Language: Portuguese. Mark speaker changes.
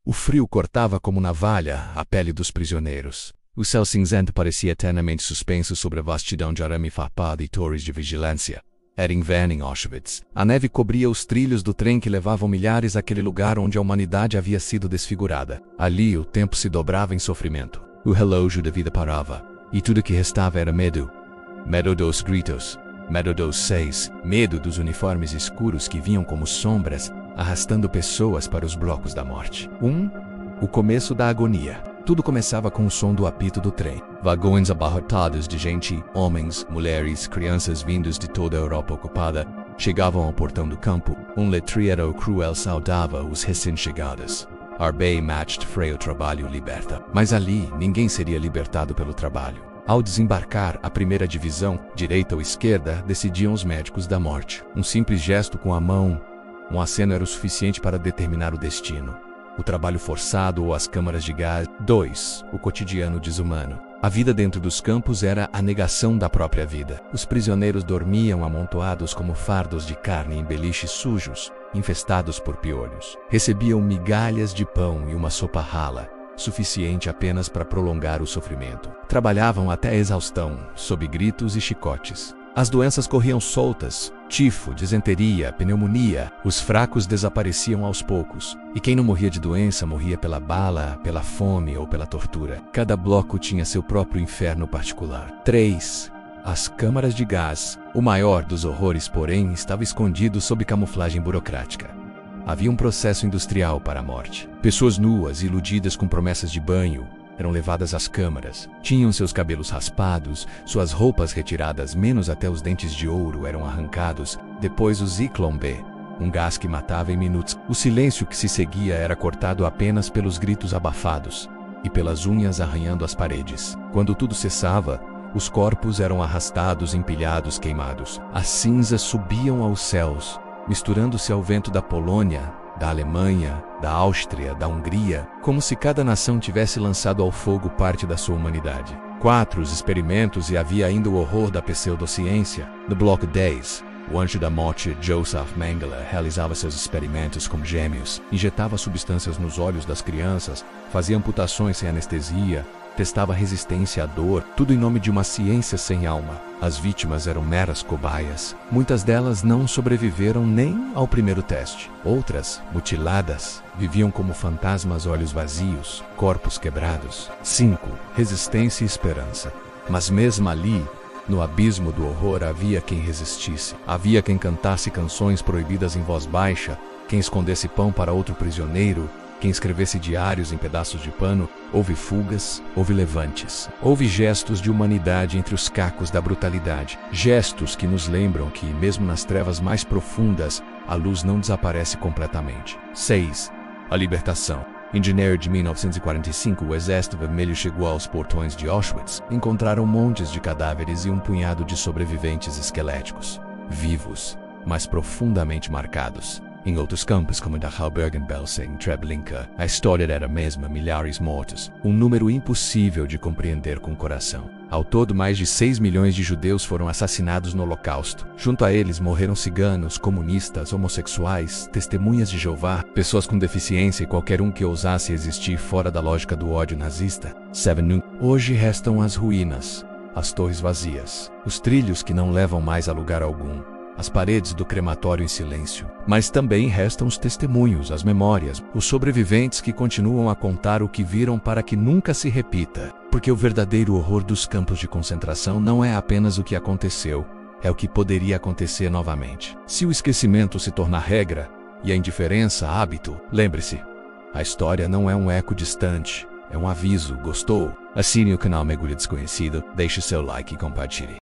Speaker 1: O frio cortava como navalha a pele dos prisioneiros. O céu cinzento parecia eternamente suspenso sobre a vastidão de arame farpado e torres de vigilância. Era inverno em Auschwitz. A neve cobria os trilhos do trem que levavam milhares àquele lugar onde a humanidade havia sido desfigurada. Ali o tempo se dobrava em sofrimento. O relógio da vida parava. E tudo que restava era medo. Medo dos gritos. Medo dos seis. Medo dos uniformes escuros que vinham como sombras, arrastando pessoas para os blocos da morte. O começo da agonia. Tudo começava com o som do apito do trem. Vagões abarrotados de gente, homens, mulheres, crianças vindos de toda a Europa ocupada, chegavam ao portão do campo. Um letreiro cruel saudava os recém-chegados. Arbeit macht frei, o trabalho liberta. Mas ali, ninguém seria libertado pelo trabalho. Ao desembarcar, a primeira divisão, direita ou esquerda, decidiam os médicos da morte. Um simples gesto com a mão, um aceno era o suficiente para determinar o destino. O trabalho forçado ou as câmaras de gás. 2. O cotidiano desumano. A vida dentro dos campos era a negação da própria vida. Os prisioneiros dormiam amontoados como fardos de carne em beliches sujos, infestados por piolhos. Recebiam migalhas de pão e uma sopa rala, suficiente apenas para prolongar o sofrimento. Trabalhavam até a exaustão, sob gritos e chicotes. As doenças corriam soltas: tifo, disenteria, pneumonia. Os fracos desapareciam aos poucos. E quem não morria de doença morria pela bala, pela fome ou pela tortura. Cada bloco tinha seu próprio inferno particular. 3. As câmaras de gás. O maior dos horrores, porém, estava escondido sob camuflagem burocrática. Havia um processo industrial para a morte. Pessoas nuas, iludidas com promessas de banho, eram levadas às câmaras. Tinham seus cabelos raspados, suas roupas retiradas menos até os dentes de ouro eram arrancados. Depois o Zyklon B, um gás que matava em minutos. O silêncio que se seguia era cortado apenas pelos gritos abafados e pelas unhas arranhando as paredes. Quando tudo cessava, os corpos eram arrastados, empilhados, queimados. As cinzas subiam aos céus, misturando-se ao vento da Polônia, da Alemanha, da Áustria, da Hungria, como se cada nação tivesse lançado ao fogo parte da sua humanidade. 4. Os experimentos, e havia ainda o horror da pseudociência. No bloco 10, o anjo da morte, Joseph Mengele, realizava seus experimentos com gêmeos, injetava substâncias nos olhos das crianças, fazia amputações sem anestesia, testava resistência à dor, tudo em nome de uma ciência sem alma. As vítimas eram meras cobaias. Muitas delas não sobreviveram nem ao primeiro teste. Outras, mutiladas, viviam como fantasmas, olhos vazios, corpos quebrados. 5. Resistência e esperança. Mas mesmo ali, no abismo do horror, havia quem resistisse. Havia quem cantasse canções proibidas em voz baixa, quem escondesse pão para outro prisioneiro, quem escrevesse diários em pedaços de pano. Houve fugas, houve levantes. Houve gestos de humanidade entre os cacos da brutalidade. Gestos que nos lembram que, mesmo nas trevas mais profundas, a luz não desaparece completamente. 6. A libertação. Em janeiro de 1945, o Exército Vermelho chegou aos portões de Auschwitz. Encontraram montes de cadáveres e um punhado de sobreviventes esqueléticos, vivos, mas profundamente marcados. Em outros campos, como Dachau, Bergen-Belsen, Treblinka, a história era a mesma: milhares mortos, um número impossível de compreender com o coração. Ao todo, mais de 6 milhões de judeus foram assassinados no Holocausto. Junto a eles morreram ciganos, comunistas, homossexuais, testemunhas de Jeová, pessoas com deficiência e qualquer um que ousasse existir fora da lógica do ódio nazista. 7. Hoje restam as ruínas, as torres vazias, os trilhos que não levam mais a lugar algum, as paredes do crematório em silêncio. Mas também restam os testemunhos, as memórias, os sobreviventes que continuam a contar o que viram para que nunca se repita. Porque o verdadeiro horror dos campos de concentração não é apenas o que aconteceu, é o que poderia acontecer novamente. Se o esquecimento se tornar regra e a indiferença hábito, lembre-se, a história não é um eco distante, é um aviso. Gostou? Assine o canal Mergulho Desconhecido, deixe seu like e compartilhe.